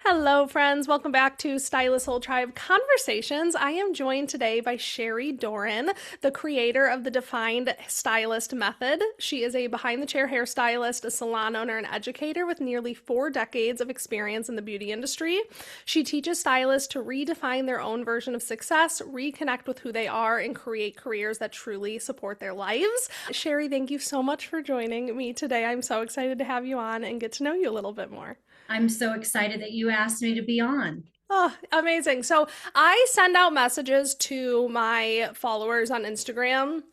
Hello, friends. Welcome back to Stylist Whole Tribe Conversations. I am joined today by Cheri Doren, the creator of the Defined Stylist Method. She is a behind the chair hairstylist, a salon owner, and educator with nearly 4 decades of experience in the beauty industry. She teaches stylists to redefine their own version of success, reconnect with who they are, and create careers that truly support their lives. Cheri, thank you so much for joining me today. I'm so excited to have you on and get to know you a little bit more. I'm so excited that you asked me to be on. Oh, amazing. So I send out messages to my followers on Instagram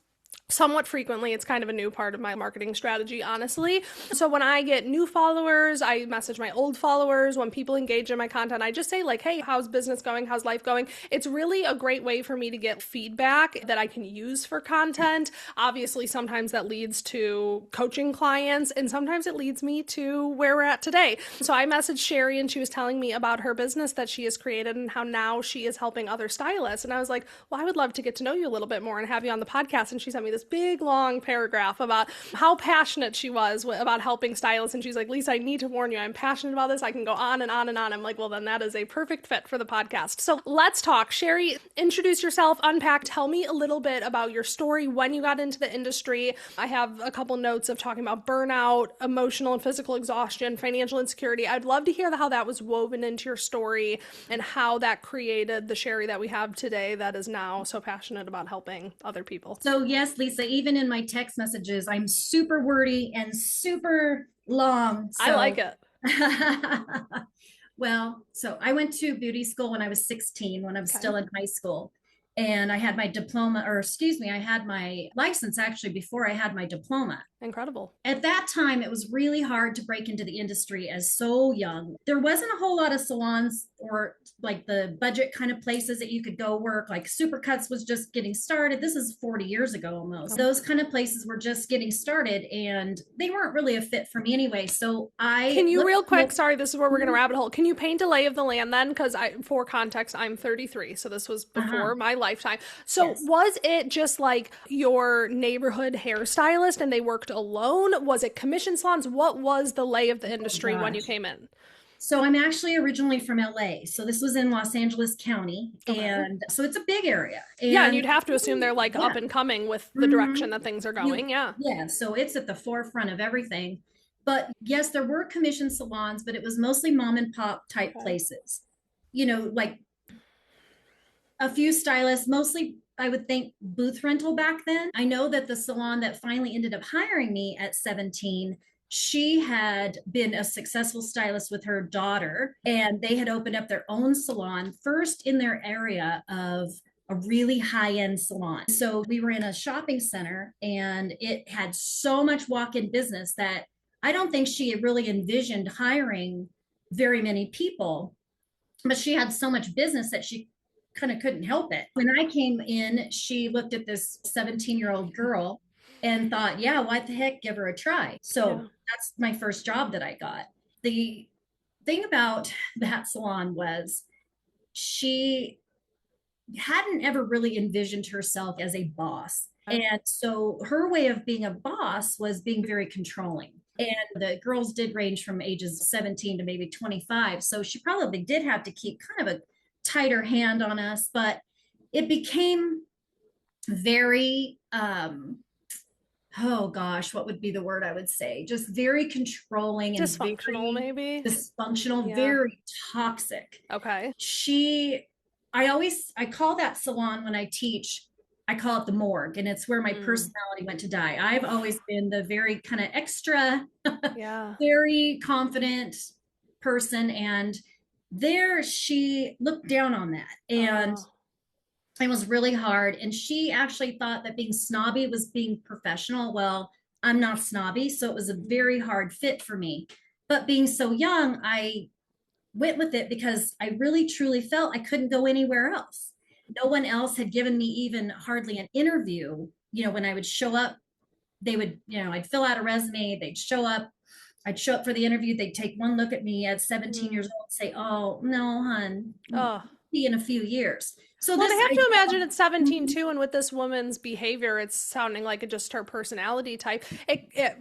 somewhat frequently. It's kind of a new part of my marketing strategy, honestly. So when I get new followers, I message my old followers. When people engage in my content, I just say like, hey, how's business going? How's life going? It's really a great way for me to get feedback that I can use for content. Obviously, sometimes that leads to coaching clients, and sometimes it leads me to where we're at today. So I messaged Cheri, and she was telling me about her business that she has created and how now she is helping other stylists. And I was like, well, I would love to get to know you a little bit more and have you on the podcast. And she sent me this big long paragraph about how passionate she was about helping stylists. And she's like, Lisa, I need to warn you, I'm passionate about this. I can go on and on and on. I'm like, well, then that is a perfect fit for the podcast. So let's talk. Cheri, introduce yourself, unpack, tell me a little bit about your story, when you got into the industry. I have a couple notes of talking about burnout, emotional and physical exhaustion, financial insecurity. I'd love to hear how that was woven into your story and how that created the Cheri that we have today that is now so passionate about helping other people. So, yes, Lisa, even in my text messages, I'm super wordy and super long. I like So, it. so I went to beauty school when I was 16, when I was Okay. still in high school. And I had my diploma, or excuse me, I had my license actually before I had my diploma. Incredible. At that time, it was really hard to break into the industry as so young. There wasn't a whole lot of salons or like the budget kind of places that you could go work. Like Supercuts was just getting started. This is 40 years ago almost. Oh. Those kind of places were just getting started and they weren't really a fit for me anyway. So I Can you looked. real quick, sorry, this is where we're going to rabbit hole. Can you paint a lay of the land then? Because for context, I'm 33, so this was Uh-huh. before my lifetime. So Yes. was it just like your neighborhood hairstylist and they worked alone? Was it commission salons? What was the lay of the Oh industry when you gosh. came in? So I'm actually originally from LA. So this was in Los Angeles County. Okay. And so it's a big area. Yeah, and And you'd have to assume they're like up yeah. and coming with the direction Mhm. that things are You, going. Yeah. yeah, so it's at the forefront of everything. But yes, there were commission salons, but it was mostly mom and pop type Okay. places. Like a few stylists, mostly I would think booth rental back then. I know that the salon that finally ended up hiring me at 17, she had been a successful stylist with her daughter, and they had opened up their own salon first in their area of a really high end salon. So we were in a shopping center and it had so much walk in business that I don't think she had really envisioned hiring very many people, but she had so much business that she kind of couldn't help it. When I came in, she looked at this 17-year-old girl and thought, yeah, what the heck, give her a try. So Yeah. that's my first job that I got. The thing about that salon was she hadn't ever really envisioned herself as a boss. And so her way of being a boss was being very controlling. And the girls did range from ages 17 to maybe 25. So she probably did have to keep kind of a tighter hand on us, but it became very, oh gosh, what would be the word I would say? Just very controlling and Dysfunctional, very maybe. dysfunctional, Yeah. very toxic. Okay. She I call that salon when I teach, I call it the morgue, and it's where my Mm. personality went to die. I've always been the very kind of extra, Yeah. very confident person, and there she looked down on that, and Oh. it was really hard. And she actually thought that being snobby was being professional. Well, I'm not snobby, so it was a very hard fit for me. But being so young, I went with it because I really truly felt I couldn't go anywhere else. No one else had given me even hardly an interview. When I would show up, they would, I'd fill out a resume, I'd show up for the interview, they'd take one look at me at 17 years Mm. old and say, oh, no, hun, Oh. 50 in a few years. So Well, and this I have idea to imagine it's 17 of, too, and with this woman's behavior, it's sounding like it just her personality type.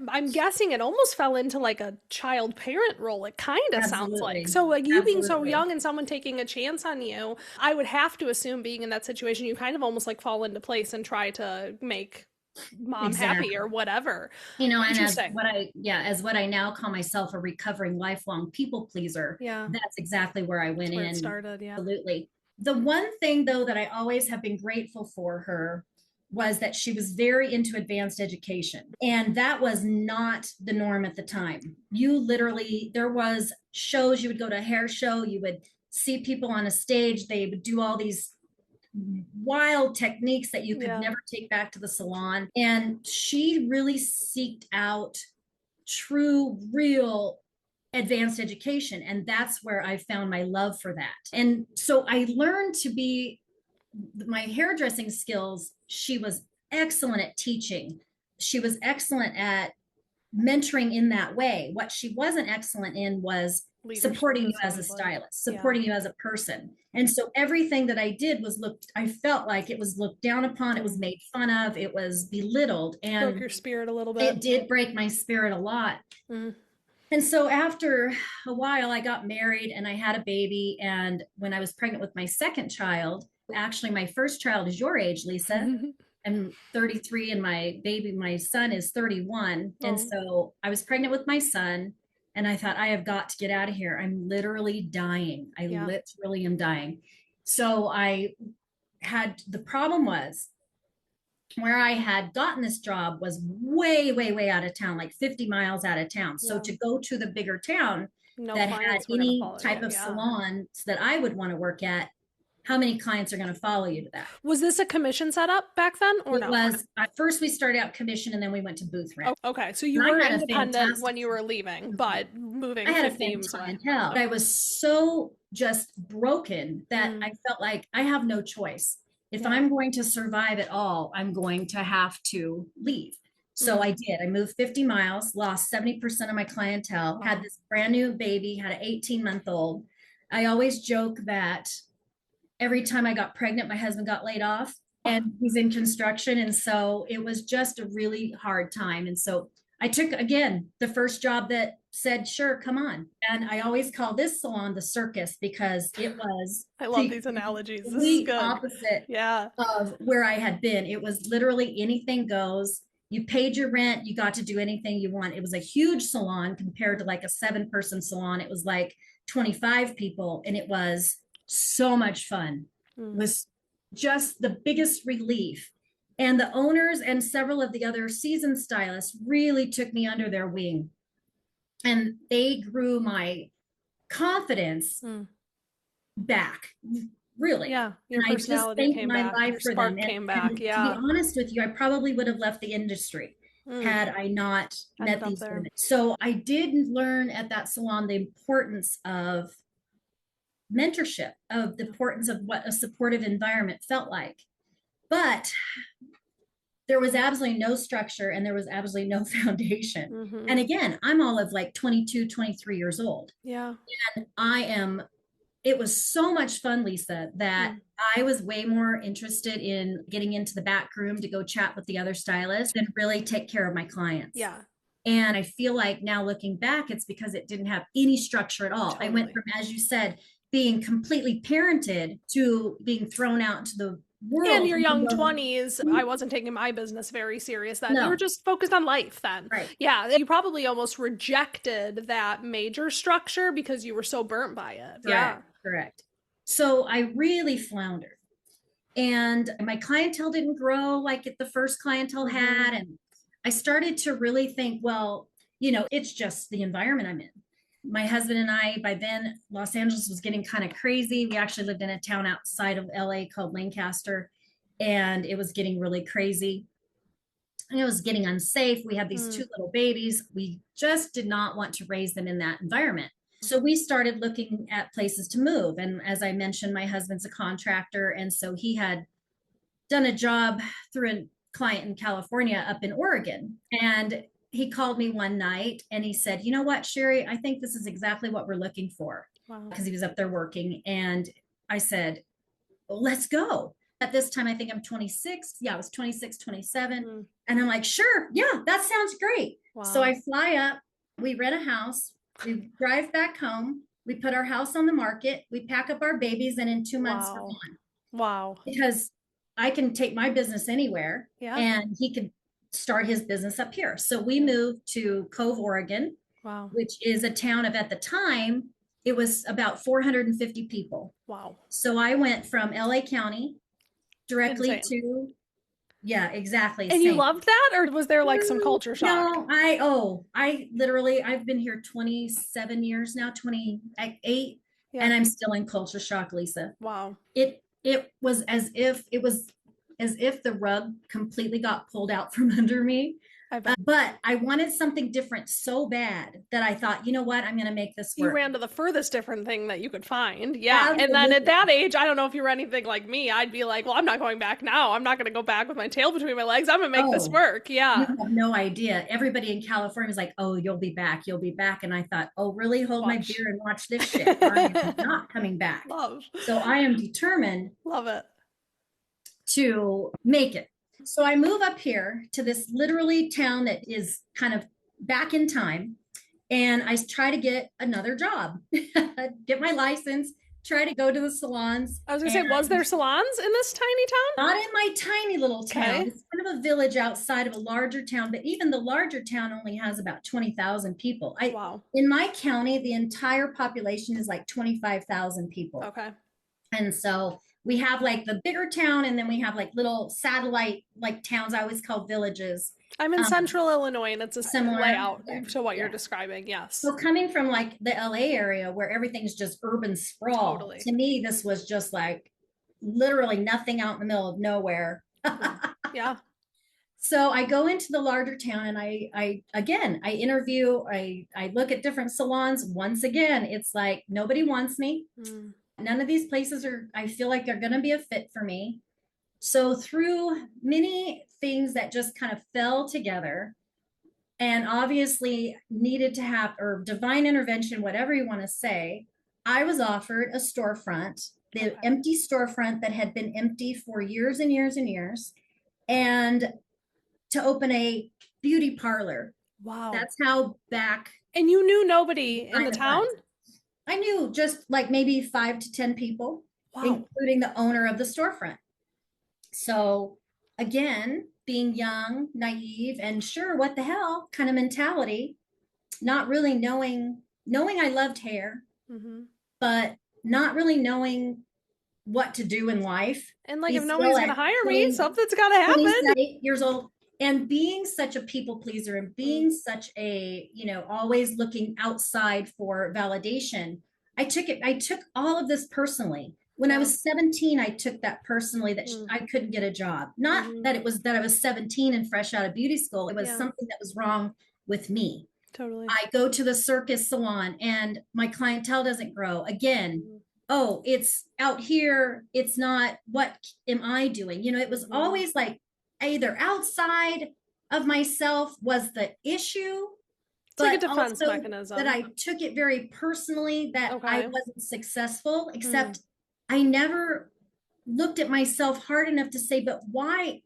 I'm guessing it almost fell into like a child parent role. It kind of sounds like. absolutely, So, like you being so absolutely. young and someone taking a chance on you, I would have to assume being in that situation, you kind of almost like fall into place and try to make mom happy or Exactly. whatever. And Interesting. as what I now call myself a recovering lifelong people pleaser, Yeah, that's exactly where I went that's where it in. started. Yeah. Absolutely. The one thing though that I always have been grateful for her was that she was very into advanced education. And that was not the norm at the time. You literally, there was shows, you would go to a hair show, you would see people on a stage, they would do all these wild techniques that you could Yeah. never take back to the salon. And she really seeked out true, real advanced education. And that's where I found my love for that. And so I learned to be my hairdressing skills. She was excellent at teaching. She was excellent at mentoring in that way. What she wasn't excellent in was Leadership, supporting you it as a sounds like. stylist, Yeah. supporting you as a person. And so everything that I did was looked, I felt like it was looked down upon, it was Mm. made fun of, it was belittled. Broke And your spirit a little bit. it did break my spirit a lot. Mm. And so after a while, I got married and I had a baby. And when I was pregnant with my second child, actually, my first child is your age, Lisa. I'm 33 and my son is 31. And Oh, so I was pregnant with my son and I thought, I have got to get out of here. I'm literally dying. I yeah. literally am dying. So I had the problem was where I had gotten this job was way, way, way out of town, like 50 miles out of town. So Yeah. to go to the bigger town No that had clients were going to any follow you. type of Yeah. salon that I would want to work at, how many clients are going to follow you to that? Was this a commission setup back then or It no? was at first we started out commission and then we went to booth Oh, rent. okay. So you And were I had a independent fantastic when you were leaving, but I moving had a 50 fan miles away. clientele. I was so just broken that Mm, I felt like I have no choice. If yeah. I'm going to survive at all, I'm going to have to leave. So Mm, I did. I moved 50 miles, lost 70% of my clientele, had wow. this brand new baby, had an 18-month-old. I always joke that every time I got pregnant, my husband got laid off and he's in construction. And so it was just a really hard time. And so I took, again, the first job that said, sure, come on. And I always call this salon the circus because it was I love the these analogies. This is complete good. opposite Yeah. of where I had been. It was literally anything goes. You paid your rent, you got to do anything you want. It was a huge salon compared to like a 7-person salon. It was like 25 people, and it was so much fun. It Mm, was just the biggest relief. And the owners and several of the other seasoned stylists really took me under their wing. And they grew my confidence mm. back, really. Yeah. Your And I just personality thank came my back. life Your for them. spark came back. And to be Yeah. honest with you, I probably would have left the industry Mm, had I not ended met up these there. women. So I did learn at that salon the importance of mentorship, of the Yeah. importance of what a supportive environment felt like. But there was absolutely no structure and there was absolutely no foundation. Mm-hmm. And again, I'm all of like 22, 23 years old. Yeah. And it was so much fun, Lisa, that Mm, I was way more interested in getting into the back room to go chat with the other stylists than really take care of my clients. yeah. And I feel like now looking back, it's because it didn't have any structure at all. I went Totally. from, as you said, being completely parented to being thrown out into the In world. your young 20s, I wasn't taking my business very serious then. You were No, just focused on life then. right. Yeah, you probably almost rejected that major structure because you were so burnt by it. Yeah. Correct. Correct. So I really floundered. And my clientele didn't grow like the first clientele Mm-hmm. had. And I started to really think, well, it's just the environment I'm in. My husband and I, by then, Los Angeles was getting kind of crazy. We actually lived in a town outside of LA called Lancaster, and it was getting really crazy. And it was getting unsafe. We had these Mm, 2 little babies. We just did not want to raise them in that environment. So we started looking at places to move. And as I mentioned, my husband's a contractor. And so he had done a job through a client in California up in Oregon. And he called me one night and he said, you know what, Cheri, I think this is exactly what we're looking for, wow. because he was up there working. And I said, let's go. At this time, I think I'm 26. Yeah, I was 26, 27. Mm. And I'm like, sure, yeah, that sounds great. So Wow. I fly up, we rent a house, we drive back home, we put our house on the market, we pack up our babies, and in 2 months we're Wow. gone. Wow. Because I can take my business anywhere Yeah. and he could start his business up here. So we Yeah. moved to Cove, Oregon, Wow. which is a town of, at the time, it was about 450 people. Wow. So I went from LA County directly Insane. to, yeah, exactly. And you Same. loved that, or was there like some culture shock? No, I literally, I've been here 27 years now, 28, Yeah. and I'm still in culture shock, Lisa. Wow. It was as if the rug completely got pulled out from under me. I bet. But I wanted something different so bad that I thought, you know what, I'm going to make this You work. ran to the furthest different thing that you could find. Yeah. And then Absolutely. at that age, I don't know if you were anything like me. I'd be like, well, I'm not going back now. I'm not going to go back with my tail between my legs. I'm going to make this Oh, work. you Yeah. have no idea. Everybody in California was like, oh, you'll be back. You'll be back. And I thought, oh, really? Hold my Watch. beer and watch this shit. I am not coming back. Love. So I am determined Love it. to make it. So I move up here to this literally town that is kind of back in time. And I try to get another job, get my license, try to go to the salons. I was going to say, was there salons in this tiny town? Not in my tiny little town. Okay. It's kind of a village outside of a larger town, but even the larger town only has about 20,000 people. Wow. In my county, the entire population is like 25,000 people. Okay. And so we have like the bigger town, and then we have like little satellite like towns. I always call villages. I'm in central Illinois, and it's a Similar layout yeah, to what you're yeah. describing. Yes. So coming from like the LA area where everything's just urban sprawl, Totally. to me, this was just like literally nothing out in the middle of nowhere. Yeah. So I go into the larger town, and I again, I interview, I look at different salons. Once again, it's like nobody wants me. Mm. None of these places I feel like they're going to be a fit for me. So through many things that just kind of fell together, and obviously needed to have, or divine intervention, whatever you want to say, I was offered a storefront, the Okay. empty storefront that had been empty for years and years and years, and to open a beauty parlor. Wow. That's how back. And you knew nobody in the town? I knew just like maybe 5 to 10 people, Wow. including the owner of the storefront. So again, being young, naive, and sure, what the hell kind of mentality, not really knowing I loved hair, Mm-hmm. but not really knowing what to do in life. And like, if nobody's going to hire me, something's got to happen. 28 years old. And being such a people pleaser, and being such a, always looking outside for validation, I took all of this personally. When I was 17, I took that personally, that I couldn't get a job. Not that it was that I was 17 and fresh out of beauty school. It was something that was wrong with me. Totally. I go to the circus salon and my clientele doesn't grow. Again, oh, it's out here. It's not, what am I doing? It was always like either outside of myself was the issue. It's like a defense mechanism. That I took it very personally, that I wasn't successful, except I never looked at myself hard enough to say, but why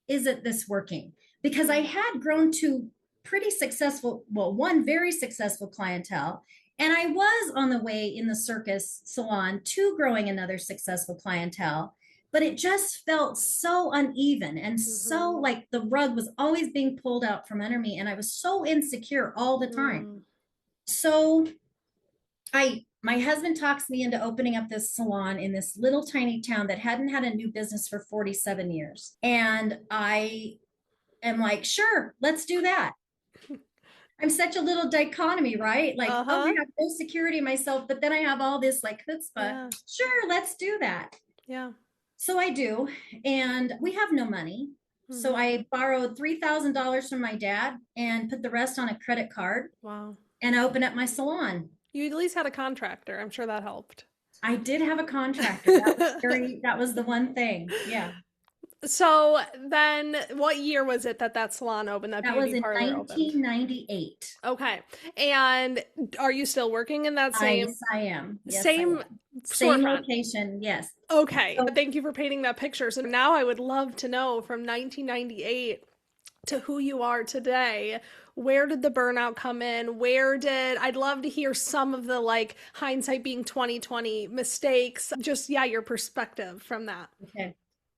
isn't this working? Because I had grown to pretty successful, one very successful clientele. And I was on the way in the circus salon to growing another successful clientele, but it just felt so uneven and so like the rug was always being pulled out from under me. And I was so insecure all the time. So my husband talks me into opening up this salon in this little tiny town that hadn't had a new business for 47 years. And I am like, sure, let's do that. I'm such a little dichotomy, right? Like, oh, I have no security in myself, but then I have all this like chutzpah. Sure, let's do that. Yeah. So I do. And we have no money. So I borrowed $3,000 from my dad and put the rest on a credit card. Wow. And I opened up my salon. You at least had a contractor. I'm sure that helped. I did have a contractor. That was the one thing. Yeah. So then what year was it that that salon opened, that That was beauty in parlor opened? 1998. Okay. And are you still working in that same Yes, I am. Yes, I same am. Same storefront? location. Yes. Okay. So, Thank you for painting that picture. So now I would love to know from 1998 to who you are today. Where did the burnout come in? I'd love to hear some of the like hindsight being 2020 mistakes. Just yeah, your perspective from that. okay.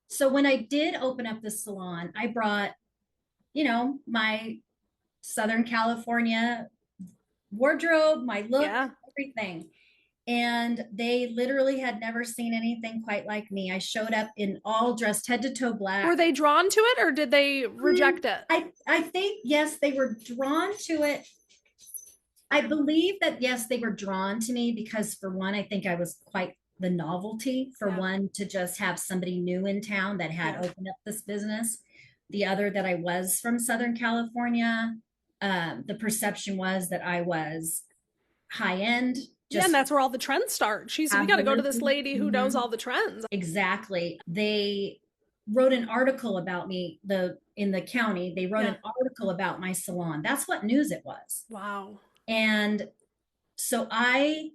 So when I did open up the salon, I brought, my Southern California wardrobe, my look, Yeah. everything. And they literally had never seen anything quite like me. I showed up in all dressed head to toe Were black. they drawn to it or did they reject it? I think yes, they were drawn to it. I believe that yes, they were drawn to me because for one, I think I was quite the novelty. For Yeah. one, to just have somebody new in town that had Yeah. opened up this business. The other that I was from Southern California. The perception was that I was high end, Yeah, and just that's where all the trends start. We got to go to this absolutely. lady who knows Mhm. all the trends. Exactly. They wrote an article about me, in the county. They wrote Yeah. an article about my salon. That's what news it was. Wow. And so I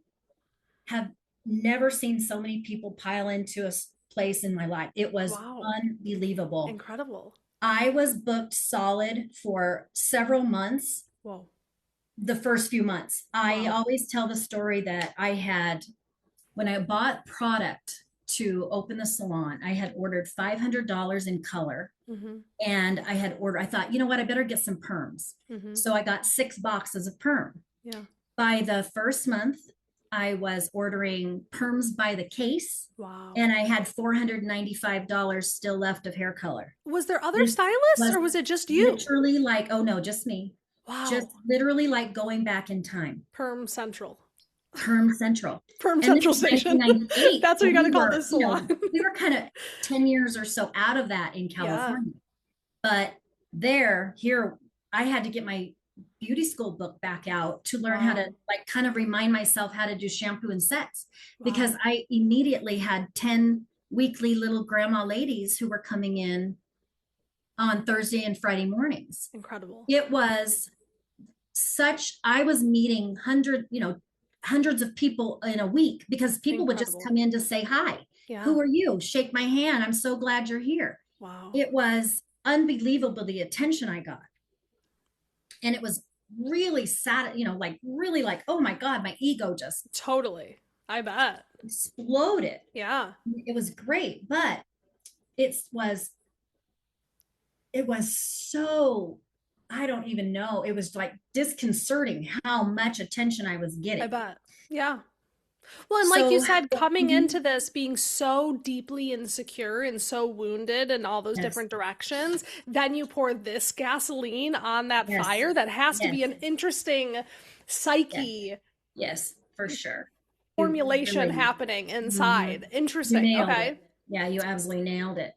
have never seen so many people pile into a place in my life. It was Wow. unbelievable. Incredible. I was booked solid for several months, Whoa. the first few months. I Wow. always tell the story that I had when I bought product to open the salon, I had ordered $500 in color, Mm-hmm. and I thought, you know what, I better get some perms. Mm-hmm. So I got 6 boxes of perm. Yeah. By the first month, I was ordering perms by the case, Wow. and I had $495 still left of hair color. Was there other This stylists was or was it just you? literally like, oh no, just me. Just Wow. literally like going back in time. Perm Central. Perm Central. Perm And this Central is Station. 1998. That's what So you got to call this salon. we were kind of 10 years or so out of that in Yeah. California. But here, I had to get my beauty school book back out to learn how to Wow. like kind of remind myself how to do shampoo and sets because Wow. I immediately had 10 weekly little grandma ladies who were coming in on Thursday and Friday mornings. Incredible. It was I was meeting hundreds of people in a week because people would just Incredible. come in to say hi. Yeah. Who are you? Shake my hand. I'm so glad you're here. Wow. It was unbelievable the attention I got. And it was really sad, like really like, oh my God, my ego just Totally. I bet. exploded. Yeah. It was great, but it was it was so I don't even know. It was like disconcerting how much attention I was I getting. bet. Yeah. Well, and like you So, said, coming mhm, into this being so deeply insecure and so wounded in all those yes, different directions, then you pour this gasoline on that yes, fire. That has to be yes, an interesting yes, psyche yes, for sure. You formulation really, happening mhm, inside. you Interesting. nailed it. Okay. Yeah, you absolutely nailed it.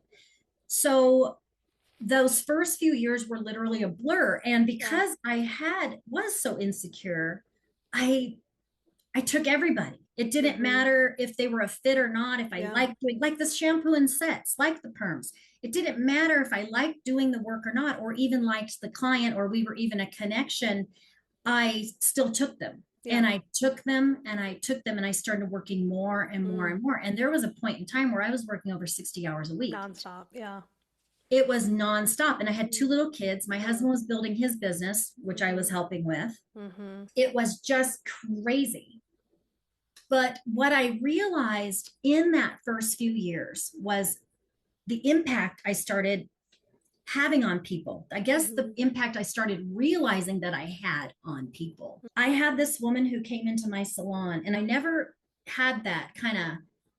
So those first few years were literally a blur. And Yeah. because was so insecure, I I took everybody. It didn't Mm-hmm. matter if they were a fit or not, if I Yeah. liked doing like the shampoo and sets, like the perms. It didn't matter if I liked doing the work or not, or even liked the client, or we were even a connection. I still took them. And Yeah. I took them and I took them and I started working more and more Mm. and more. And there was a point in time where I was working over 60 hours a week. Nonstop. Yeah. It was nonstop. And I had Mm. 2 little kids. My Yeah. husband was building his business, which I Mm-hmm. was helping with. Mm-hmm. It was just crazy. But what I realized in that first few years was the impact I started having on people. I guess Mm-hmm. the impact I started realizing that I had on people. I had this woman who came into my salon, and I never had that kind of,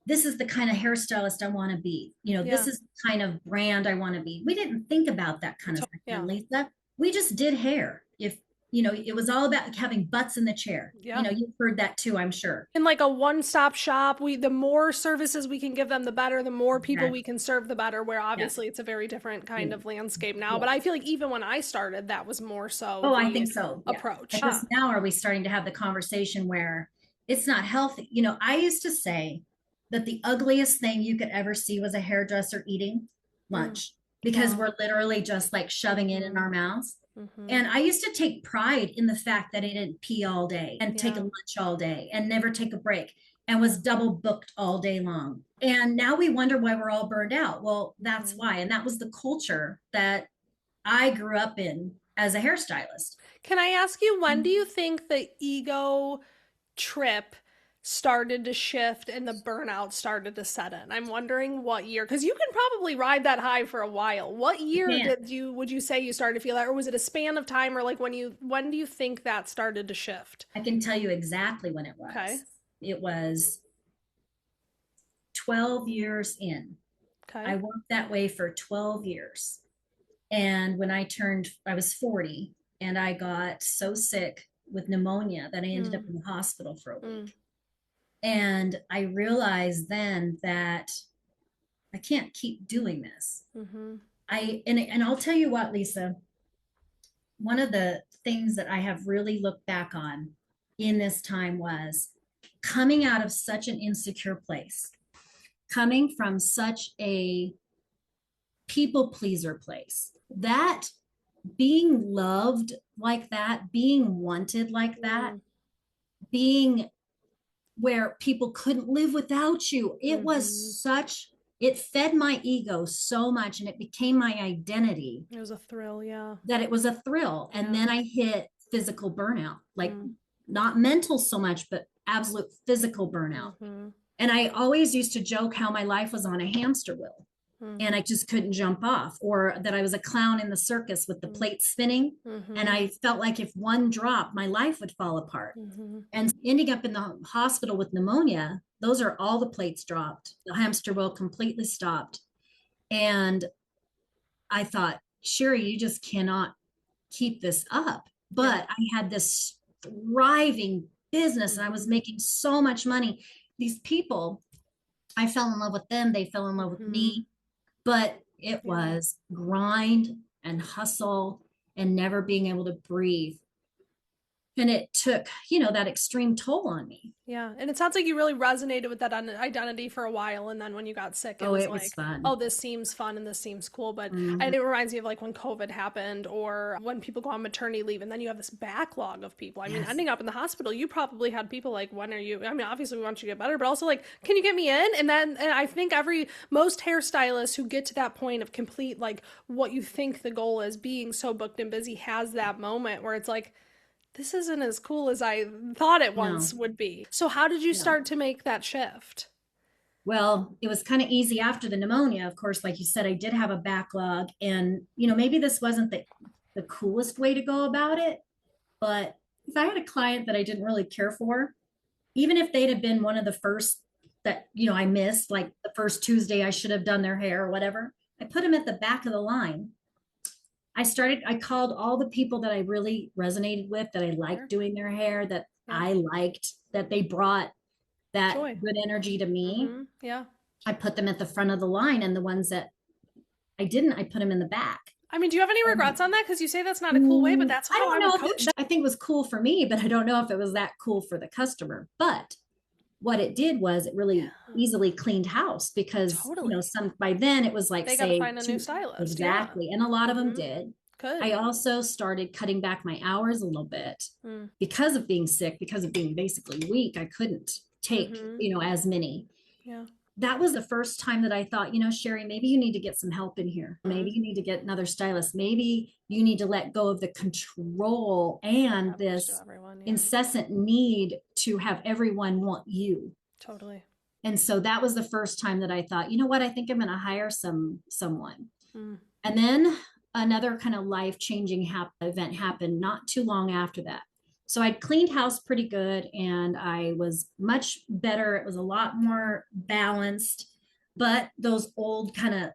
this is the kind of hairstylist I want to be. This Yeah. is the kind of brand I want to be. We didn't think about that kind of Yeah. thing, Lisa. We just did hair. If it was all about having butts in the chair. Yeah. You've heard that too, I'm sure. In like a one-stop shop, the more services we can give them, the better. The more people we Exactly. can serve, the better. Where Yeah. obviously it's a very different kind Yeah. of landscape now. Yeah. But I feel like even when I started, that was more so Oh, I the think so. Yeah. approach. But just now are we starting to have the conversation where it's not healthy? I used to say that the ugliest thing you could ever see was a hairdresser eating. lunch because Wow. we're literally just like shoving it in our mouths. And I used to take pride in the fact that I didn't pee all day and take a lunch all day and never take a break and was double booked all day long. And now we wonder why we're all burned out. Well, that's why. And that was the culture that I grew up in as a hairstylist. Can I ask you, when do you think the ego trip started to shift and the burnout started to set in? I'm wondering what year, because you can probably ride that high for a while. What year would you say you started to feel that, or was it a span of time, or like when do you think that started to shift? I can tell you exactly when it was. Okay. It was 12 years in. Okay. I worked that way for 12 years. And when I was 40 and I got so sick with pneumonia that I ended up in the hospital for a week. And I realized then that I can't keep doing this. And I'll tell you what, Lisa, one of the things that I have really looked back on in this time was coming out of such an insecure place, coming from such a people pleaser place, that being loved like that, being wanted like that, being where people couldn't live without you. It fed my ego so much and it became my identity. It was a thrill, yeah. That it was a thrill. And then I hit physical burnout, like not mental so much, but absolute physical burnout. And I always used to joke how my life was on a hamster wheel. And I just couldn't jump off, or that I was a clown in the circus with the plates spinning. And I felt like if one dropped, my life would fall apart. And ending up in the hospital with pneumonia, those are all the plates dropped. The hamster wheel completely stopped. And I thought, Cheri, you just cannot keep this up. But I had this thriving business and I was making so much money. These people, I fell in love with them. They fell in love with me. But it was grind and hustle and never being able to breathe. And it took, that extreme toll on me. Yeah. And it sounds like you really resonated with that identity for a while. And then when you got sick, it was like, fun. Oh, this seems fun and this seems cool. But and it reminds me of like when COVID happened, or when people go on maternity leave and then you have this backlog of people. I mean, ending up in the hospital, you probably had people like, when are you? I mean, obviously we want you to get better, but also like, can you get me in? And I think most hairstylists who get to that point of complete, like what you think the goal is, being so booked and busy, has that moment where it's like, this isn't as cool as I thought it once would be. So how did you start to make that shift? Well, it was kind of easy after the pneumonia. Of course, like you said, I did have a backlog, and, maybe this wasn't the coolest way to go about it, but if I had a client that I didn't really care for, even if they'd have been one of the first that, I missed, like the first Tuesday I should have done their hair or whatever, I put them at the back of the line. I called all the people that I really resonated with, that I liked doing their hair, that I liked, that they brought that good energy to me. Yeah. I put them at the front of the line, and the ones that I didn't, I put them in the back. I mean, do you have any regrets on that? Because you say that's not a cool way, but that's how I would coach. I think it was cool for me, but I don't know if it was that cool for the customer. But what it did was it really easily cleaned house, because by then it was like, they gotta find a new stylist. Exactly. And a lot of them did. Good. I also started cutting back my hours a little bit because of being sick, because of being basically weak. I couldn't take, as many. Yeah. That was the first time that I thought, Cheri, maybe you need to get some help in here. Maybe you need to get another stylist. Maybe you need to let go of the control and this incessant need to have everyone want you. Totally. And so that was the first time that I thought, you know what, I think I'm going to hire someone. And then another kind of life-changing event happened not too long after that. So I'd cleaned house pretty good and I was much better. It was a lot more balanced, but those old kind of,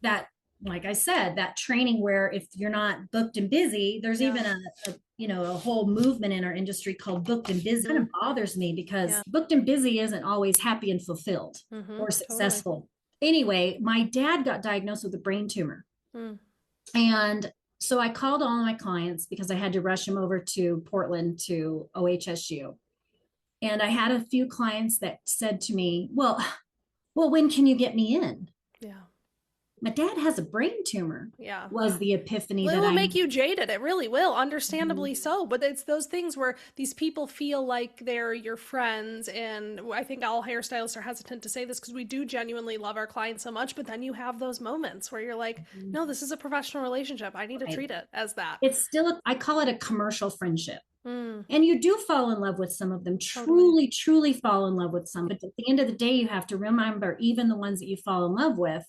that, like I said, that training where if you're not booked and busy, there's even a whole movement in our industry called booked and busy. It kind of bothers me because booked and busy isn't always happy and fulfilled or successful. Totally. Anyway, my dad got diagnosed with a brain tumor. And so I called all my clients because I had to rush them over to Portland to OHSU. And I had a few clients that said to me, well, when can you get me in? my dad has a brain tumor, Yeah. was the epiphany It that will I. make you jaded. It really will, understandably Mhm. so. But it's those things where these people feel like they're your friends. And I think all hairstylists are hesitant to say this because we do genuinely love our clients so much. But then you have those moments where you're like, no, this is a professional relationship. I need to Right. treat it as that. It's still, I call it a commercial friendship. Mm, And you do fall in love with some of them, totally. truly, truly fall in love with some. But at the end of the day, you have to remember, even the ones that you fall in love with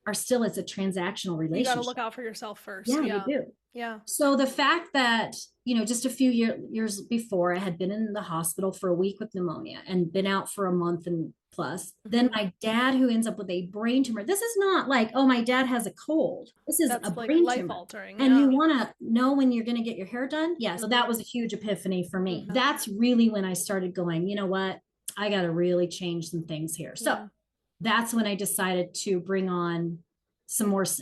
are still, it's a transactional You got to look relationship. out for yourself first. Yeah, you Yeah. do. Yeah. So the fact that, just a few years before, I had been in the hospital for a week with pneumonia and been out for a month and plus. Then my dad, who ends up with a brain tumor, this is not like, oh, my dad has a cold. This is a That's like brain life tumor. altering. And Yeah. you want to know when you're going to get your hair done? Yeah. So that was a huge epiphany for me. Mhm. That's really when I started going, you know what? I got to really change some things here. So Yeah. that's when I decided to bring on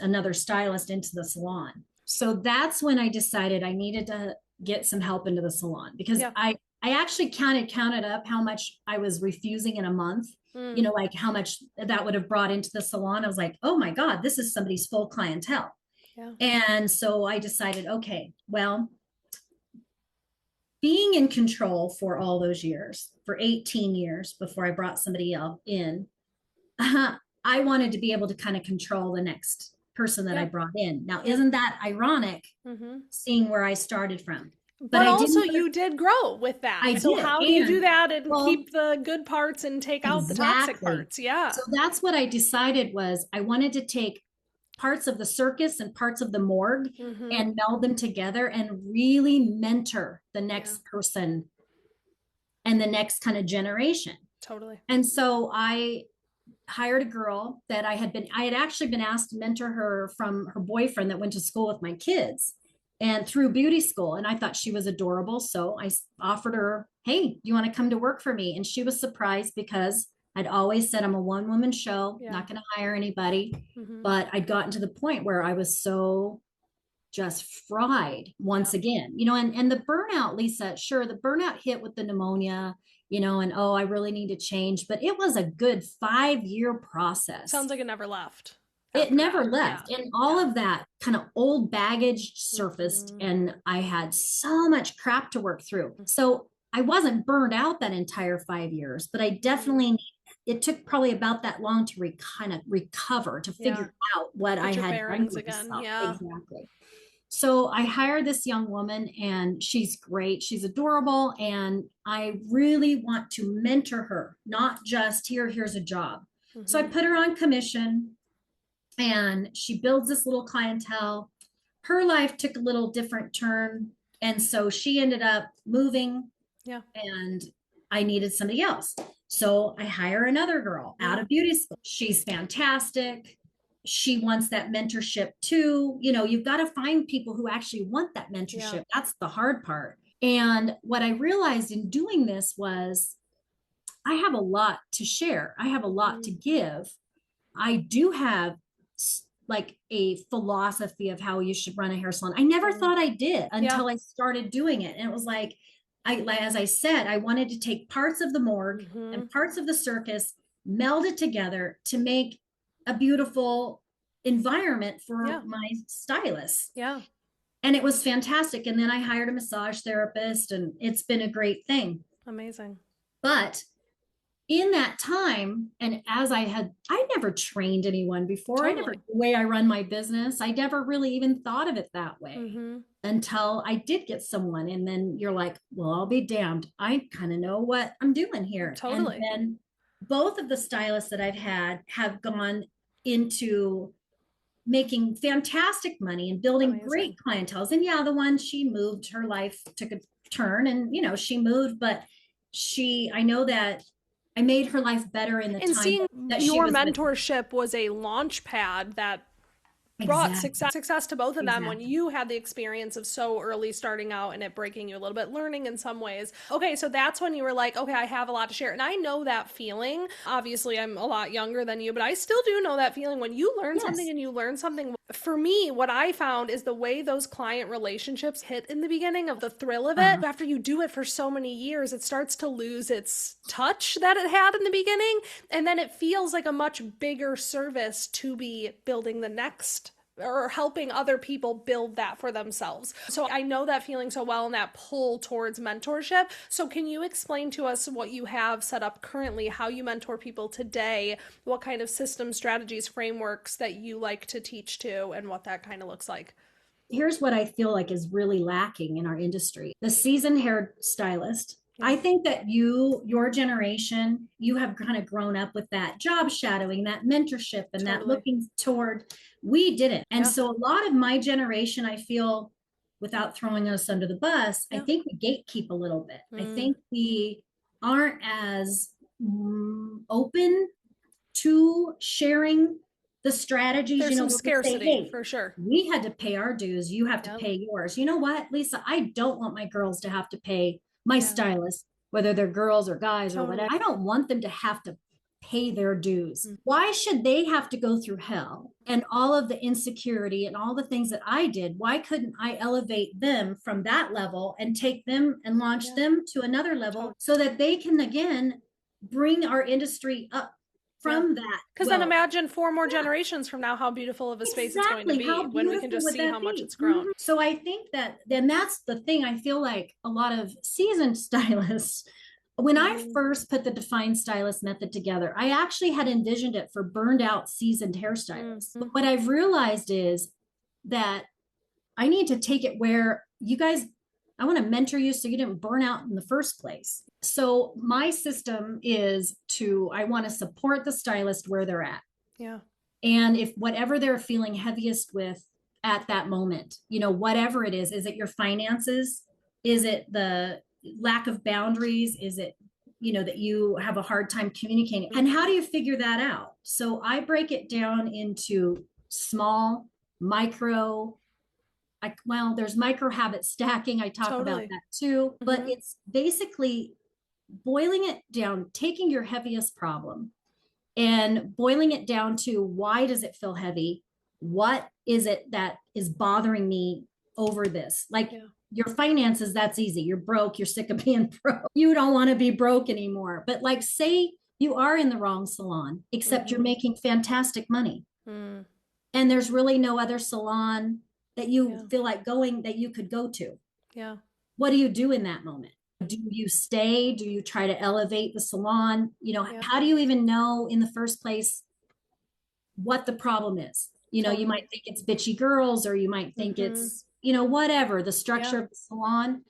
another stylist into the salon. So that's when I decided I needed to get some help into the salon because Yeah. I actually counted up how much I was refusing in a month, Mm. like how much that would have brought into the salon. I was like, oh my God, this is somebody's full clientele. Yeah. And so I decided, okay, well, being in control for all those years, for 18 years before I brought somebody else in, I wanted to be able to kind of control the next person that I Yeah. brought in. Now, Yeah. isn't that ironic Mm-hmm. seeing where I started from? But But I also, didn't, you did grow with that. I So, did. how do you do And that and well, keep the good parts and take out the toxic exactly. parts? Yeah. So that's what I decided was I wanted to take parts of the circus and parts of the morgue Mm-hmm. and meld them together and really mentor the Yeah. next person and the next kind of generation. Totally. And so I hired a girl that I had actually been asked to mentor her from her boyfriend that went to school with my kids and through beauty school. And I thought she was adorable. So I offered her, hey, do you want to come to work for me? And she was surprised because I'd always said I'm a one woman show, Yeah. not going to hire anybody. Mm-hmm. But I'd gotten to the point where I was so just fried once Yeah. again, and the burnout, Lisa, sure, the burnout hit with the pneumonia, and oh, I really need to change, but it was a good 5-year process. Sounds like it never left It after never that. Yeah. left. And all Yeah. of that kind of old baggage surfaced, Mm-hmm. and I had so much crap to work through. So I wasn't burned out that entire 5 years, but I definitely, it took probably about that long to kind of recover, to Yeah. figure out what I Get your had done bearings with again. myself. Yeah. Exactly. So I hired this young woman and she's great. She's adorable. And I really want to mentor her, not just here's a job. So I Mm-hmm. put her on commission and she builds this little clientele. Her life took a little different turn. And so she ended up moving Yeah. and I needed somebody else. So I hire another girl out of beauty school. She's fantastic. She wants that mentorship too. You've got to find people who actually want that mentorship. Yeah. That's the hard part. And what I realized in doing this was I have a lot to share. I have a lot to give. I do have like a philosophy of how you should run a hair salon. I never thought I did until I started doing it. And it was like, as I said, I wanted to take parts of the morgue Mm-hmm. and parts of the circus, meld it together to make a beautiful environment for Yeah. my stylists. Yeah. And it was fantastic. And then I hired a massage therapist, and it's been a great thing. Amazing. But in that time, and I never trained anyone before. Totally. The way I run my business, I never really even thought of it that way Mm-hmm. until I did get someone. And then you're like, well, I'll be damned. I kind of know what I'm doing here. Totally. And then both of the stylists that I've had have gone into making fantastic money and building Amazing. great clientels. And yeah, the one, she moved, her life took a turn and, she moved, but I know that I made her life better in the And time seeing that she your was mentorship was a launch pad that brought Exactly. success to both of them when Exactly. you had the experience of so early starting out and it breaking you a little bit, learning in some ways. Okay, so that's when you were like, okay, I have a lot to share. And I know that feeling. Obviously, I'm a lot younger than you, but I still do know that feeling when you learn Yes. something and you learn something For me, what I found is the way those client relationships hit in the beginning of the thrill of it. Uh-huh. After you do it for so many years, it starts to lose its touch that it had in the beginning. And then it feels like a much bigger service to be building the next or helping other people build that for themselves. So I know that feeling so well and that pull towards mentorship. So can you explain to us what you have set up currently, how you mentor people today, what kind of systems, strategies, frameworks that you like to teach to, and what that kind of looks like? Here's what I feel like is really lacking in our industry. The seasoned hair stylist. Yeah. I think that your generation, you have kind of grown up with that job shadowing, that mentorship, and that Totally. looking toward. We didn't. And Yeah. so a lot of my generation, I feel, without throwing us under the bus, I Yeah. think we gatekeep a little bit. I think we aren't as open to sharing the strategies. There's some We'll just say, scarcity hey, for sure. we had to pay our dues. You have to Yep. pay yours. You know what, Lisa? I don't want my girls to have to pay my Yeah. stylist, whether they're girls or guys or Totally. whatever. I don't want them to have to pay their dues. Why should they have to go through hell and all of the insecurity and all the things that I did? Why couldn't I elevate them from that level and take them and launch Yeah. them to another level so that they can again bring our industry up from that? Because then imagine 4 more generations from now how beautiful of a space it's going to be How when we can beautiful just would see that how much be? it's grown. So I think that then that's the thing. I feel like a lot of seasoned stylists, when I first put the Defined Stylist Method together, I actually had envisioned it for burned out seasoned hairstylists. But what I've realized is that I need to take it where you guys, I want to mentor you so you didn't burn out in the first place. So my system is I want to support the stylist where they're at. Yeah. And if whatever they're feeling heaviest with at that moment, whatever it is it your finances? Is it the lack of boundaries? Is it, that you have a hard time communicating? And how do you figure that out? So I break it down into small, micro, there's micro habit stacking. I talk about that too, but it's basically boiling it down, taking your heaviest problem and boiling it down to why does it feel heavy? What is it that is bothering me over this? Like your finances, that's easy. You're broke. You're sick of being broke. You don't want to be broke anymore. But like, say you are in the wrong salon, except you're making fantastic money. And there's really no other salon that you feel like going that you could go to. Yeah. What do you do in that moment? Do you stay? Do you try to elevate the salon? How do you even know in the first place what the problem is? You might think it's bitchy girls, or you might think it's, whatever, the structure of the salon.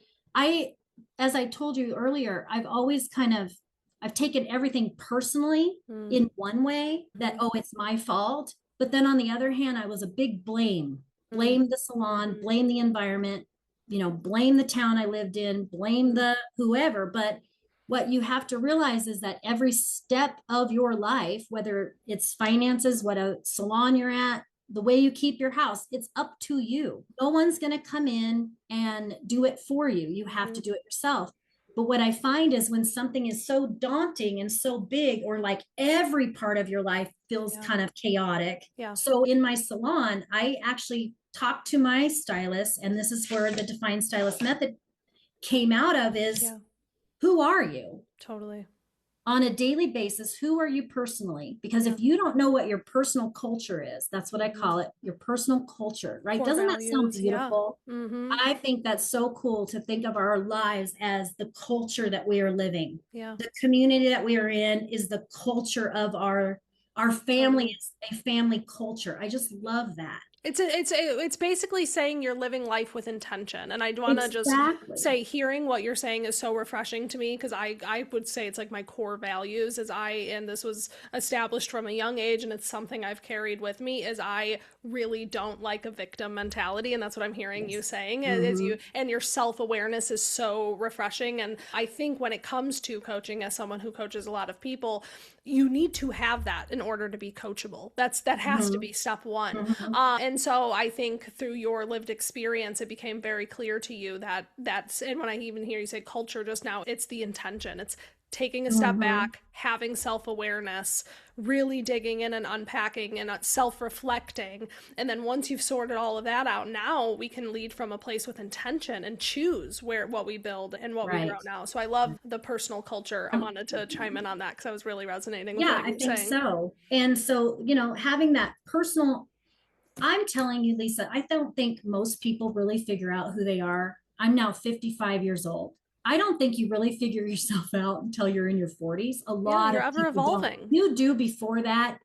As I told you earlier, I've taken everything personally in one way that, oh, it's my fault. But then on the other hand, I was a big blame the salon, blame the environment, blame the town I lived in, blame the whoever. But what you have to realize is that every step of your life, whether it's finances, what a salon you're at, the way you keep your house, it's up to you. No one's going to come in and do it for you. You have to do it yourself. But what I find is when something is so daunting and so big, or like every part of your life feels kind of chaotic. So in my salon, I actually talk to my stylist, and this is where the Defined Stylist Method came out of, is who are you? Totally. On a daily basis, who are you personally? Because if you don't know what your personal culture is, that's what I call it, your personal culture, right? Core Doesn't values, that sound beautiful? Yeah. I think that's so cool to think of our lives as the culture that we are living. Yeah. The community that we are in is the culture of our family is a family culture. I just love that. It's basically saying you're living life with intention. And I want to just say, hearing what you're saying is so refreshing to me, because I would say it's like my core values and this was established from a young age, and it's something I've carried with me, is I really don't like a victim mentality. And that's what I'm hearing you saying, is and your self-awareness is so refreshing. And I think when it comes to coaching, as someone who coaches a lot of people, you need to have that in order to be coachable. That has to be step one. And so I think through your lived experience, it became very clear to you and when I even hear you say culture just now, it's the intention. It's taking a step Mhm. back, having self-awareness, really digging in and unpacking and self-reflecting. And then once you've sorted all of that out, now we can lead from a place with intention and choose what we build and what we grow Right. now. So I love the personal culture. I wanted to chime in on that because I was really resonating with Yeah, what I you were think saying. so. And so, having that personal, I'm telling you, Lisa, I don't think most people really figure out who they are. I'm now 55 years old. I don't think you really figure yourself out until you're in your 40s. A Yeah, lot you're of ever people don't. evolving. You do before that,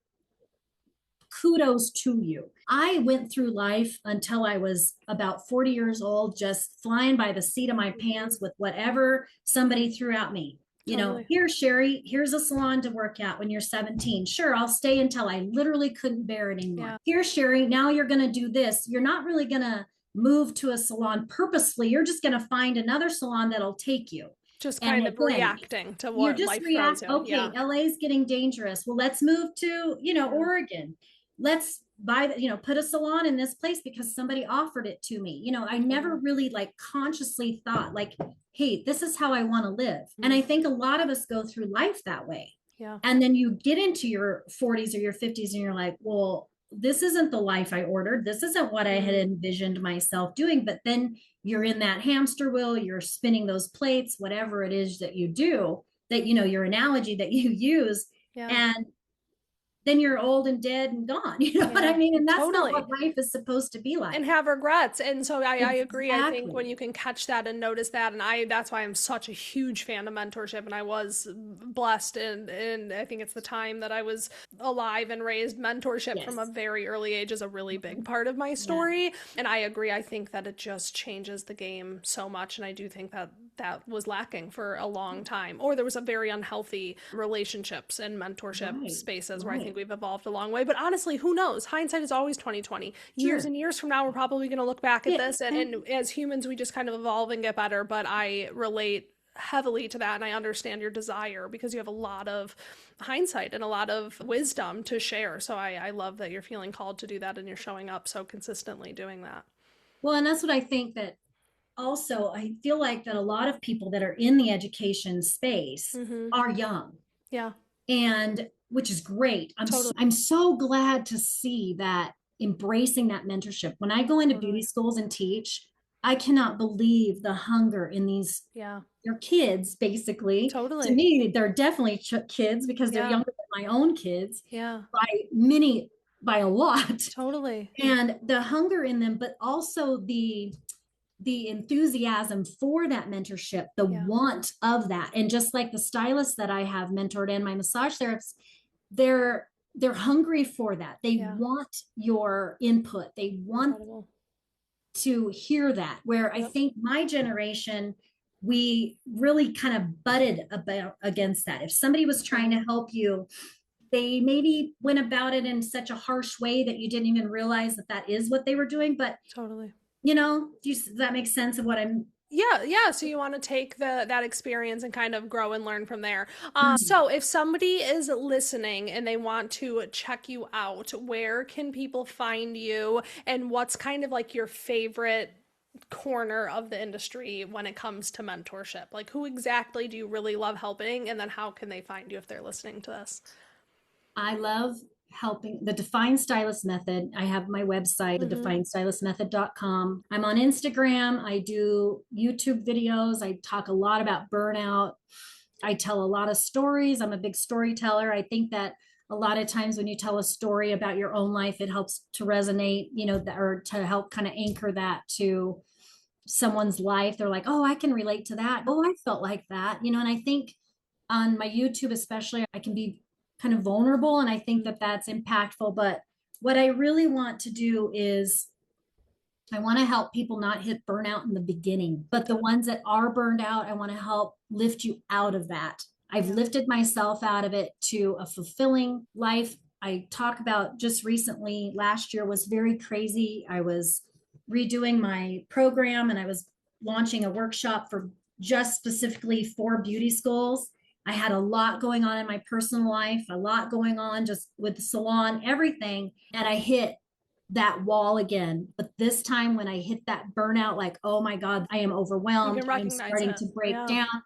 kudos to you. I went through life until I was about 40 years old, just flying by the seat of my pants with whatever somebody threw at me. Totally. Here, Cheri, here's a salon to work at when you're 17. Sure, I'll stay until I literally couldn't bear it anymore. Yeah. Here, Cheri, now you're going to do this. You're not really going to move to a salon purposefully. You're just going to find another salon that'll take you. Just And kind of again, reacting to you're what just life throws react. you. Okay, Yeah. LA is getting dangerous. Well, let's move to, Yeah. Oregon. Let's buy the, put a salon in this place because somebody offered it to me. I never really like consciously thought like, hey, this is how I want to live. And I think a lot of us go through life that way. Yeah. And then you get into your 40s or your 50s and you're like, well, this isn't the life I ordered. This isn't what I had envisioned myself doing. But then you're in that hamster wheel, you're spinning those plates, whatever it is that you do, that, your analogy that you use. Yeah. And then you're old and dead and gone. You know what I mean? And that's not Totally. what life is supposed to be like. And have regrets. And so I agree. I think when Exactly. you can catch that and notice that, and that's why I'm such a huge fan of mentorship. And I was blessed, and I think it's the time that I was alive and raised. Mentorship from a Yes. very early age is a really big part of my Yeah. story. And I agree. I think that it just changes the game so much. And I do think that that was lacking for a long time, or there was a very unhealthy relationships and mentorship Right. spaces where I think Right. we've evolved a long way. But honestly, who knows? Hindsight is always 2020. Years Sure. and years from now, we're probably going to look back at Yeah. this, and as humans, we just kind of evolve and get better. But I relate heavily to that, and I understand your desire because you have a lot of hindsight and a lot of wisdom to share. So I love that you're feeling called to do that and you're showing up so consistently doing that. Well, and that's what I think that also I feel like that a lot of people that are in the education space are young, Yeah, and which is great. totally. I'm so glad to see that embracing that mentorship. When I go into beauty Totally. schools and teach, I cannot believe the hunger in these Yeah, they're kids basically. To totally. me, they're definitely kids because they're Yeah, younger than my own kids yeah, by many by a lot. totally. And the hunger in them, but also the enthusiasm for that mentorship, the Yeah, want of that. And just like the stylists that I have mentored and my massage therapists, they're hungry for that. They yeah. want your input. They want Incredible. to hear that. Where I Yep. think my generation, we really kind of butted about against that. If somebody was trying to help you, they maybe went about it in such a harsh way that you didn't even realize that that is what they were doing. But Totally. does that make sense of what I'm Yeah, yeah. So you want to take that experience and kind of grow and learn from there. Mhm. So if somebody is listening and they want to check you out, where can people find you, and what's kind of like your favorite corner of the industry when it comes to mentorship? Like, who exactly do you really love helping, and then how can they find you if they're listening to this? I love helping the Defined Stylist Method. I have my website, thedefinedstylistmethod.com. I'm on Instagram. I do YouTube videos. I talk a lot about burnout. I tell a lot of stories. I'm a big storyteller. I think that a lot of times when you tell a story about your own life, it helps to resonate, or to help kind of anchor that to someone's life. They're like, oh, I can relate to that. Oh, I felt like that, and I think on my YouTube, especially, I can be kind of vulnerable. And I think that that's impactful. But what I really want to do is I want to help people not hit burnout in the beginning, but the ones that are burned out, I want to help lift you out of that. I've Yeah. lifted myself out of it to a fulfilling life. I talk about just recently, last year was very crazy. I was redoing my program and I was launching a workshop for just specifically for beauty schools. I had a lot going on in my personal life, a lot going on just with the salon, everything. And I hit that wall again. But this time when I hit that burnout, like, oh my God, I am You overwhelmed. can I am recognize starting it. to break Yeah. down.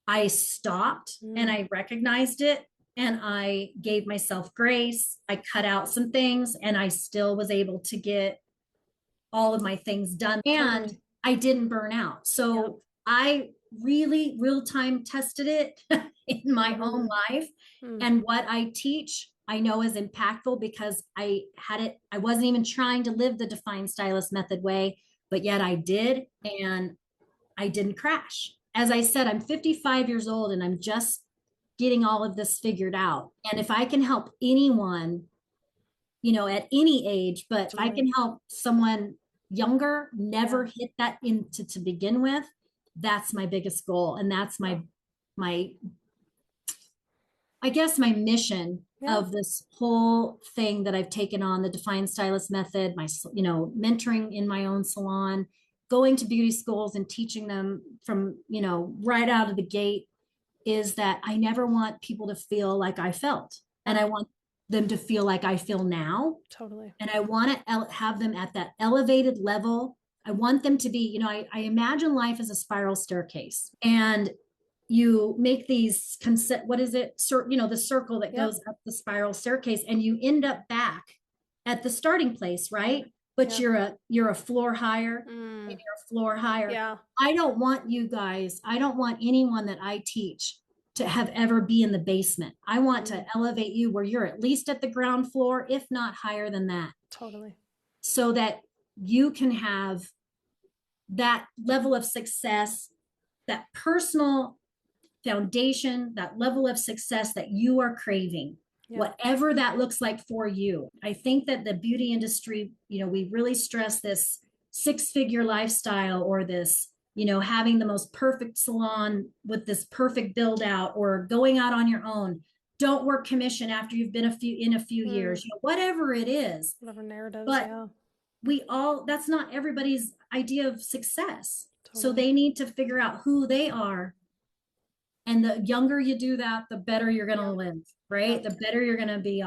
I stopped and I recognized it and I gave myself grace. I cut out some things and I still was able to get all of my things done and Totally. I didn't burn out. So I really real time tested it in my own life. And what I teach, I know is impactful because I had it, I wasn't even trying to live the Defined Stylist Method way, but yet I did. And I didn't crash. As I said, I'm 55 years old and I'm just getting all of this figured out. And if I can help anyone, at any age, but if I can help someone younger never hit that into to begin with, that's my biggest goal. And that's my I guess my mission of this whole thing that I've taken on, the Defined Stylist Method, my mentoring in my own salon, going to beauty schools and teaching them from, right out of the gate, is that I never want people to feel like I felt. And I want them to feel like I feel now. Totally. And I want to have them at that elevated level. I want them to be, I imagine life as a spiral staircase. And you make these concept, what is it? The circle that goes up the spiral staircase, and you end up back at the starting place, right? But you're a floor higher and you're a floor higher. Yeah. I don't want you guys, I don't want anyone that I teach to have ever be in the basement. I want to elevate you where you're at least at the ground floor, if not higher than that. Totally. So that you can have that level of success, that personal foundation, that level of success that you are craving, whatever that looks like for you. I think that the beauty industry, we really stress this 6-figure lifestyle, or this, having the most perfect salon with this perfect build out, or going out on your own. Don't work commission after you've been a few years, whatever it is. Whatever narratives, but that's not everybody's idea of success. Totally. So they need to figure out who they are. And the younger you do that, the better you're going to live, right? The better you're going to be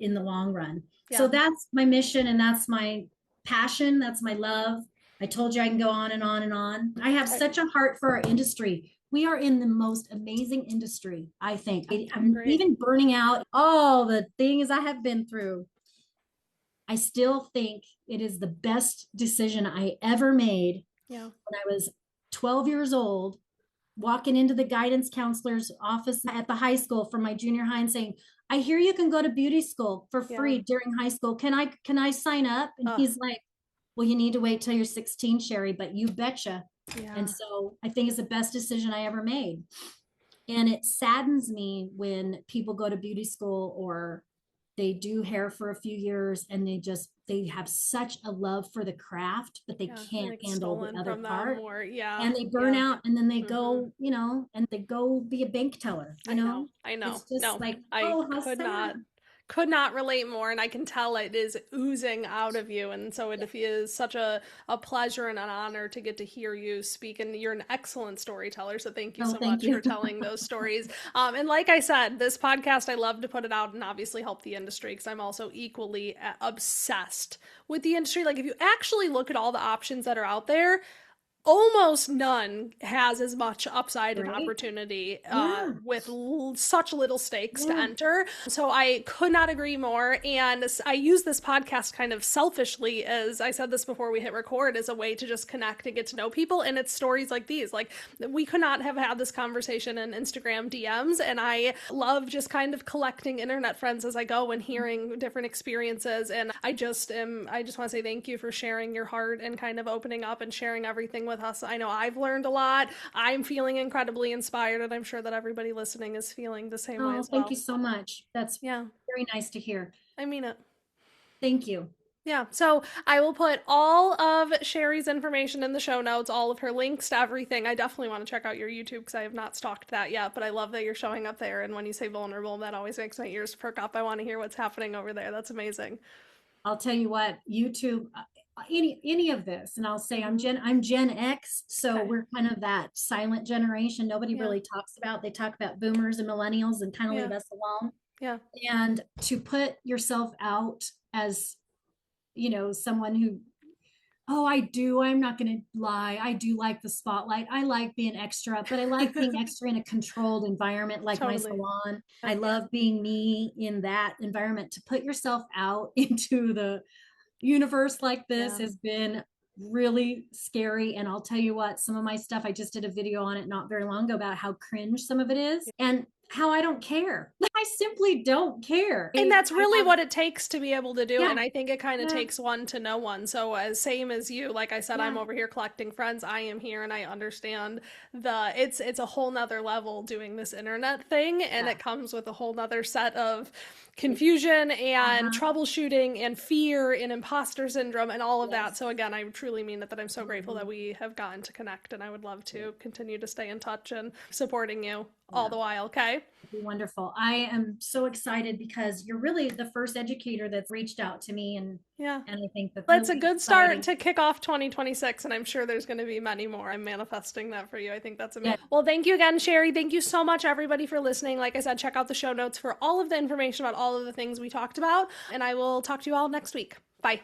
in the long run. So that's my mission, and that's my passion. That's my love. I told you I can go on and on and on. I have such a heart for our industry. We are in the most amazing industry, I think. I'm even burning out all the things I have been through. I still think it is the best decision I ever made. When I was 12 years old, walking into the guidance counselor's office at the high school from my junior high and saying, I hear you can go to beauty school for free during high school. Can I sign up? And he's like, well, you need to wait till you're 16, Cheri, but you betcha. And so I think it's the best decision I ever made. And it saddens me when people go to beauty school or they do hair for a few years and they have such a love for the craft, but they can't handle the other part. And they burn out, and then they go, and they go be a bank teller, I know. It's just I could not relate more, and I can tell it is oozing out of you, and so it is such a pleasure and an honor to get to hear you speak, and you're an excellent storyteller, so thank you so much for telling those stories. And like I said, this podcast, I love to put it out and obviously help the industry, because I'm also equally obsessed with the industry. Like, if you actually look at all the options that are out there, almost none has as much upside and opportunity with such little stakes to enter. So I could not agree more. And I use this podcast kind of selfishly, as I said this before we hit record, as a way to just connect and get to know people. And it's stories like these. Like, we could not have had this conversation in Instagram DMs. And I love just kind of collecting internet friends as I go and hearing different experiences. And I just want to say thank you for sharing your heart and kind of opening up and sharing everything with us. I know I've learned a lot. I'm feeling incredibly inspired, and I'm sure that everybody listening is feeling the same way as well. Thank you so much. That's very nice to hear. I mean it. Thank you. Yeah, so I will put all of Cheri's information in the show notes, all of her links to everything. I definitely want to check out your YouTube, because I have not stalked that yet, but I love that you're showing up there, and when you say vulnerable, that always makes my ears perk up. I want to hear what's happening over there. That's amazing. I'll tell you what, YouTube, any of this, and I'll say I'm Gen X, so we're kind of that silent generation nobody really talks about. They talk about boomers and millennials and kind of leave us alone. And to put yourself out as someone who Oh, I do. I'm not going to lie. I do like the spotlight. I like being extra, but I like being extra in a controlled environment like my Totally. salon. Yeah. I love being me in that environment. To put yourself out into the universe like this Yeah. has been really scary. And I'll tell you what, some of my stuff, I just did a video on it not very long ago about how cringe some of it is and how I don't care. I simply don't care. And that's I really have, what it takes to be able to do it. yeah, And I think it kind of yeah, takes one to know one. So, as same as you, like I said, I'm yeah, over here collecting friends. I am here and I understand it's a whole nother level doing this internet thing. And yeah. it comes with a whole nother set of confusion and Uh-huh. troubleshooting and fear and imposter syndrome and all of that. Yes. So, again, I truly mean that I'm so grateful that Mhm. we have gotten to connect. And I would love to continue to stay in touch and supporting you all Yeah. the while. Okay. Be wonderful. I am so excited because you're really the first educator that's reached out to me Yeah. and I think that's That's a really good start exciting. to kick off 2026, and I'm sure there's going to be many more. I'm manifesting that for you. I think that's amazing. Yeah. Well, thank you again, Cheri. Thank you so much, everybody, for listening. Like I said, check out the show notes for all of the information about all of the things we talked about, and I will talk to you all next week. Bye.